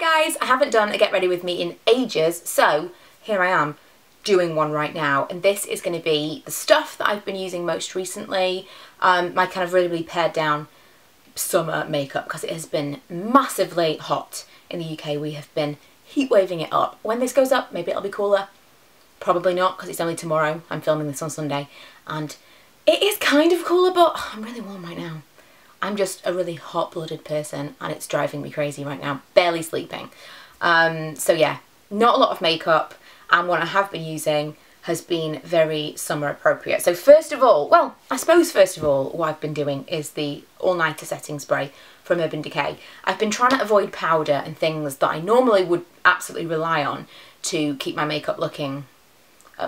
guys, I haven't done a get ready with me in ages, so here I am doing one right now, and this is going to be the stuff that I've been using most recently, my kind of really pared down summer makeup, because it has been massively hot in the UK. We have been heat waving it up. When this goes up, maybe it'll be cooler. Probably not, because it's only tomorrow. I'm filming this on Sunday, and it is kind of cooler, but I'm really warm right now. I'm just a really hot-blooded person, and it's driving me crazy right now. Barely sleeping. So yeah, not a lot of makeup, and what I have been using has been very summer appropriate. So first of all, well, I suppose first of all, what I've been doing is the all-nighter setting spray from Urban Decay. I've been trying to avoid powder and things that I normally would absolutely rely on to keep my makeup looking,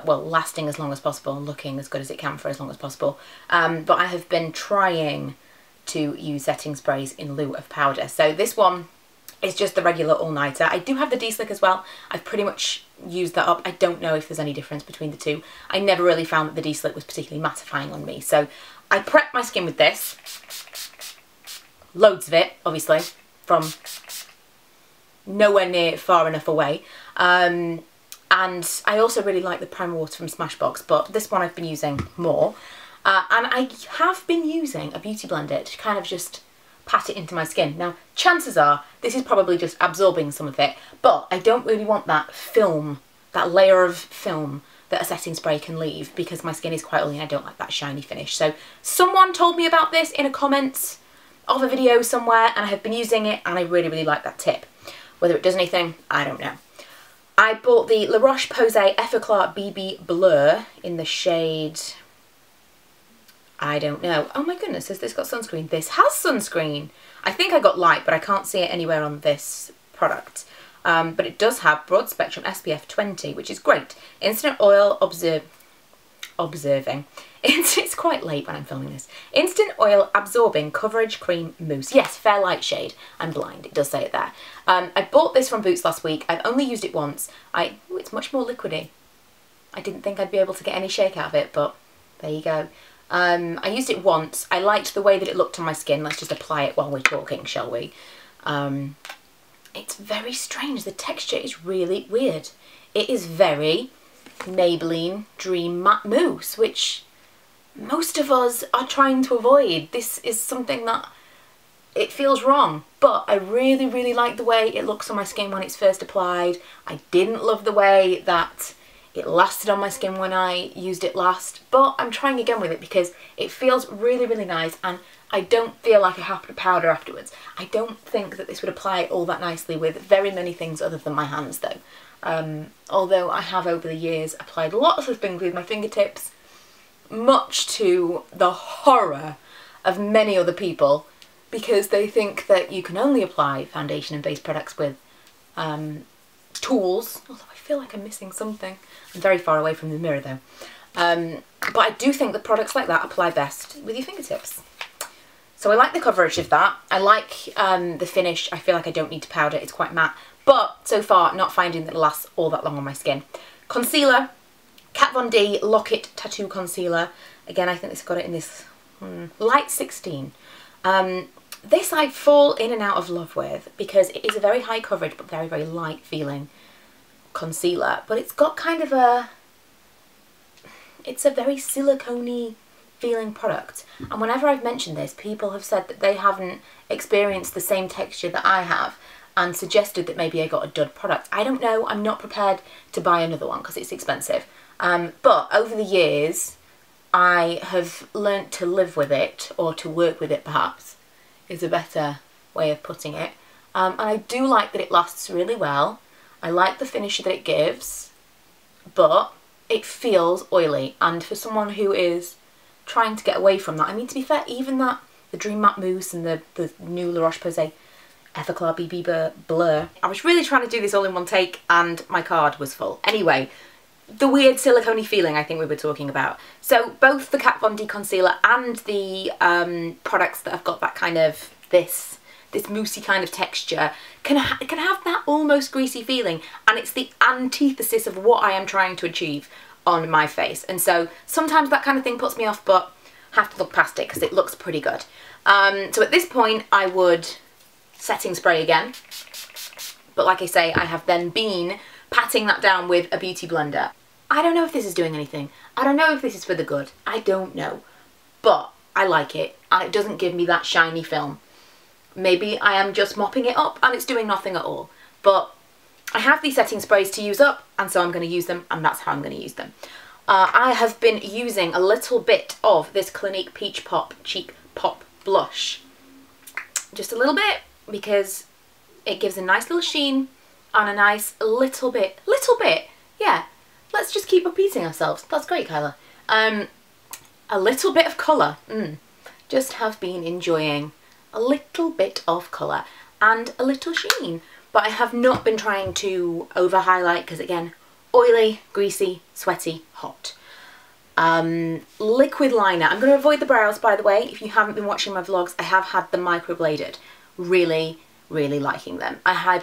well, lasting as long as possible and looking as good as it can for as long as possible. But I have been trying to use setting sprays in lieu of powder. So this one is just the regular all-nighter. I do have the D-Slick as well. I've pretty much used that up. I don't know if there's any difference between the two. I never really found that the D-Slick was particularly mattifying on me. So I prep my skin with this. Loads of it, obviously, from nowhere near far enough away. And I also really like the primer water from Smashbox, but this one I've been using more. And I have been using a beauty blender to kind of just pat it into my skin. Now, chances are this is probably just absorbing some of it, but I don't really want that film, that layer of film that a setting spray can leave, because my skin is quite oily and I don't like that shiny finish. So someone told me about this in a comment of a video somewhere, and I have been using it, and I really like that tip. Whether it does anything, I don't know. I bought the Roche Posay Effaclar BB Blur in the shade, I don't know. Oh my goodness, has this got sunscreen? This has sunscreen. I think I got light, but I can't see it anywhere on this product. But it does have broad spectrum SPF 20, which is great. Instant oil observing. It's quite late when I'm filming this. Instant oil absorbing coverage cream mousse. Yes, fair light shade. I'm blind, it does say it there. I bought this from Boots last week. I've only used it once. Ooh, it's much more liquidy. I didn't think I'd be able to get any shake out of it, but there you go. I used it once. I liked the way that it looked on my skin. Let's just apply it while we're talking, shall we? It's very strange. The texture is really weird. It is very Maybelline Dream Matte Mousse, which most of us are trying to avoid. This is something that it feels wrong, but I really like the way it looks on my skin when it's first applied. I didn't love the way that it lasted on my skin when I used it last, but I'm trying again with it because it feels really nice, and I don't feel like I have to powder afterwards. I don't think that this would apply all that nicely with very many things other than my hands though. Although I have over the years applied lots of things with my fingertips, much to the horror of many other people, because they think that you can only apply foundation and base products with tools, although I feel like I'm missing something. I'm very far away from the mirror though. But I do think that products like that apply best with your fingertips. So I like the coverage of that. I like the finish. I feel like I don't need to powder. It's quite matte. But so far, not finding that it lasts all that long on my skin. Concealer, Kat Von D Lock-It Tattoo Concealer. Again, I think it's got it in this light 16. This I fall in and out of love with because it is a very high coverage but very light feeling concealer. But it's got kind of a, it's a very silicone-y feeling product. And whenever I've mentioned this, people have said that they haven't experienced the same texture that I have and suggested that maybe I got a dud product. I don't know, I'm not prepared to buy another one because it's expensive. But over the years, I have learnt to live with it, or to work with it perhaps, is a better way of putting it. And I do like that it lasts really well. I like the finish that it gives, but it feels oily. And for someone who is trying to get away from that, I mean, to be fair, even that, the Dream Matte Mousse and the new La Roche-Posay Effaclar BB Blur, I was really trying to do this all in one take and my card was full. Anyway, the weird silicone-y feeling I think we were talking about. So both the Kat Von D concealer and the products that have got that kind of, this moussey kind of texture can have that almost greasy feeling, and it's the antithesis of what I am trying to achieve on my face. And so sometimes that kind of thing puts me off, but I have to look past it because it looks pretty good. So at this point I would setting spray again. But like I say, I have then been patting that down with a beauty blender. I don't know if this is doing anything. I don't know if this is for the good. I don't know. But I like it, and it doesn't give me that shiny film. Maybe I am just mopping it up and it's doing nothing at all. But I have these setting sprays to use up, and so I'm going to use them, and that's how I'm going to use them. I have been using a little bit of this Clinique Peach Pop Cheek Pop Blush. Just a little bit, because it gives a nice little sheen and a nice little bit, yeah. Let's just keep repeating ourselves. That's great, Kyla. A little bit of colour. Just have been enjoying a little bit of colour and a little sheen. But I have not been trying to over highlight because, again, oily, greasy, sweaty, hot. Liquid liner. I'm going to avoid the brows, by the way. If you haven't been watching my vlogs, I have had them microbladed. Really, really liking them. I've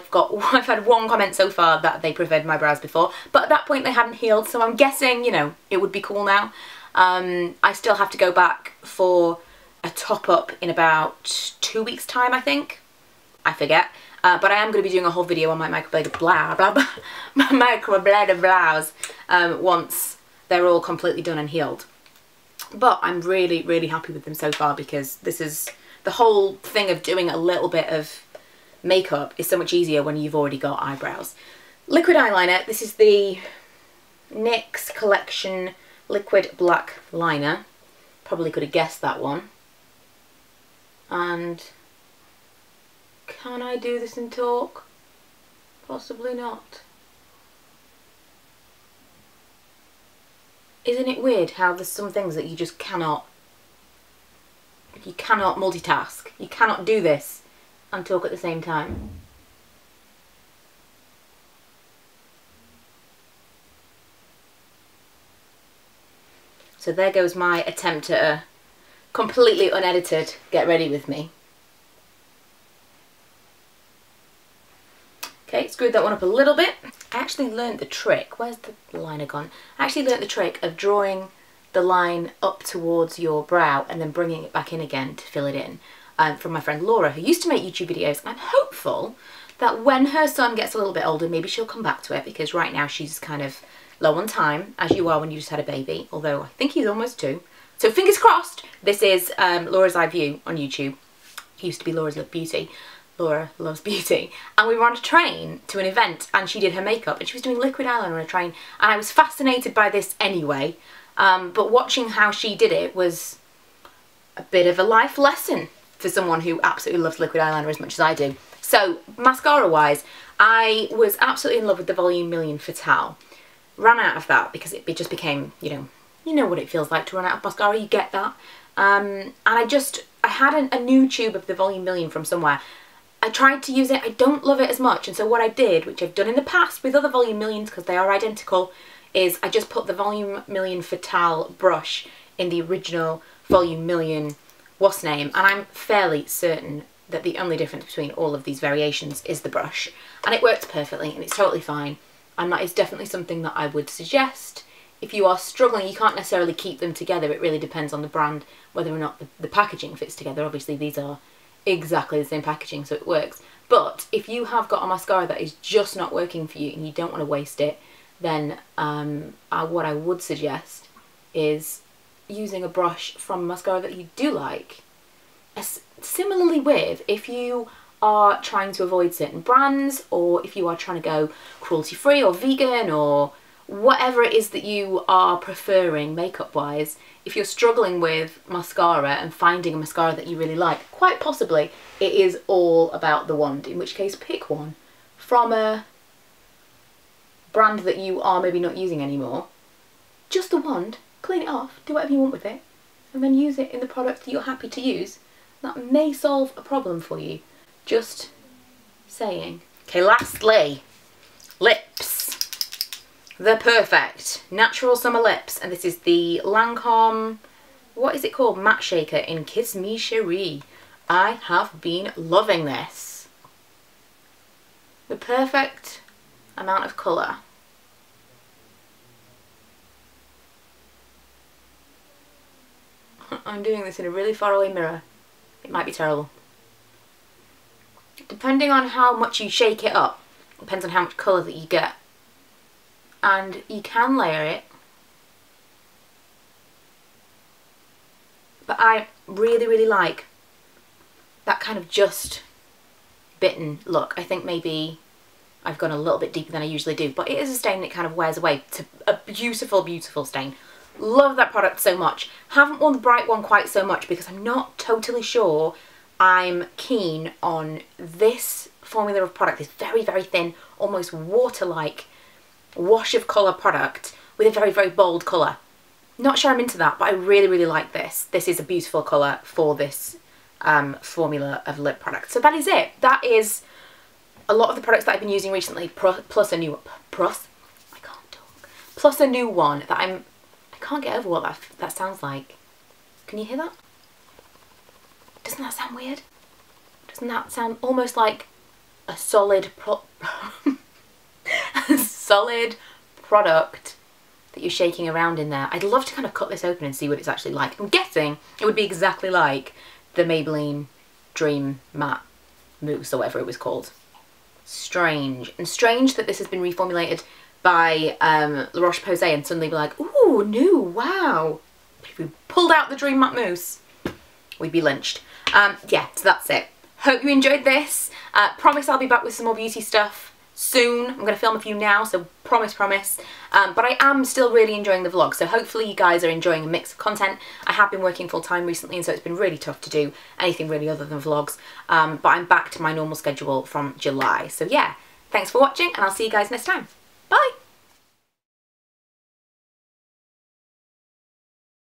had one comment so far that they preferred my brows before, but at that point they hadn't healed, so I'm guessing, you know, it would be cool now. I still have to go back for a top up in about 2 weeks time, I think. I forget. But I am going to be doing a whole video on my microbladed my microbladed brows once they're all completely done and healed. But I'm really, really happy with them so far, because this is the whole thing of doing a little bit of makeup is so much easier when you've already got eyebrows. Liquid eyeliner. This is the NYX Collection Liquid Black Liner. Probably could have guessed that one. And can I do this and talk? Possibly not. Isn't it weird how there's some things that you just cannot multitask. You cannot do this and talk at the same time. So there goes my attempt at a completely unedited get ready with me. Okay, screwed that one up a little bit. I actually learnt the trick. Where's the liner gone? I actually learnt the trick of drawing the line up towards your brow and then bringing it back in again to fill it in, from my friend Laura, who used to make YouTube videos. And I'm hopeful that when her son gets a little bit older, maybe she'll come back to it, because right now she's kind of low on time, as you are when you just had a baby, although I think he's almost 2. So fingers crossed. This is Laura's Eye View on YouTube. He used to be Laura's Love Beauty. Laura Loves Beauty, and we were on a train to an event, and she did her makeup, and she was doing liquid eyeliner on a train, and I was fascinated by this anyway, but watching how she did it was a bit of a life lesson for someone who absolutely loves liquid eyeliner as much as I do. So mascara wise, I was absolutely in love with the Volume Million Fatale. Ran out of that because it just became, you know what it feels like to run out of mascara, you get that. And I had a new tube of the Volume Million from somewhere. I tried to use it, I don't love it as much, and so what I did, which I've done in the past with other Volume Millions because they are identical, is I just put the Volume Million Fatale brush in the original Volume Million what's name, and I'm fairly certain that the only difference between all of these variations is the brush, and it works perfectly and it's totally fine, and that is definitely something that I would suggest. If you are struggling, you can't necessarily keep them together, it really depends on the brand, whether or not the packaging fits together. Obviously these are exactly the same packaging, so it works. But if you have got a mascara that is just not working for you and you don't want to waste it, then what I would suggest is using a brush from a mascara that you do like. Similarly with, if you are trying to avoid certain brands, or if you are trying to go cruelty free or vegan, or whatever it is that you are preferring makeup wise, if you're struggling with mascara and finding a mascara that you really like, quite possibly it is all about the wand, in which case pick one from a brand that you are maybe not using anymore. Just the wand, clean it off, do whatever you want with it, and then use it in the product that you're happy to use. That may solve a problem for you. Just saying. Okay, lastly, lips. The Perfect Natural Summer Lips, and this is the Lancome, what is it called, Matte Shaker in Kiss Me Cherie. I have been loving this. The perfect amount of colour. I'm doing this in a really far away mirror. It might be terrible. Depending on how much you shake it up, Depends on how much colour that you get. And you can layer it. But I really, really like that kind of just bitten look. I think maybe I've gone a little bit deeper than I usually do, but it is a stain that kind of wears away to a beautiful, beautiful stain. Love that product so much. Haven't worn the bright one quite so much because I'm not totally sure I'm keen on this formula of product, this very, very thin, almost water-like wash of colour product with a very, very bold colour. Not sure I'm into that, but I really, really like this. This is a beautiful colour for this formula of lip product. So that is it. That is a lot of the products that I've been using recently, plus a new one that I can't get over what that sounds like. Can you hear that? Doesn't that sound weird? Doesn't that sound almost like a solid a solid product that you're shaking around in there? I'd love to kind of cut this open and see what it's actually like. I'm guessing it would be exactly like the Maybelline Dream Matte Mousse or whatever it was called. Strange. And strange that this has been reformulated by Roche Posay and suddenly be like, ooh, new, wow. If we pulled out the Dream Matte Mousse, we'd be lynched. Yeah, so that's it. Hope you enjoyed this. Promise I'll be back with some more beauty stuff soon. I'm going to film a few now, so promise. But I am still really enjoying the vlog, so hopefully you guys are enjoying a mix of content. I have been working full time recently, and so it's been really tough to do anything really other than vlogs. But I'm back to my normal schedule from July. So yeah, thanks for watching, and I'll see you guys next time.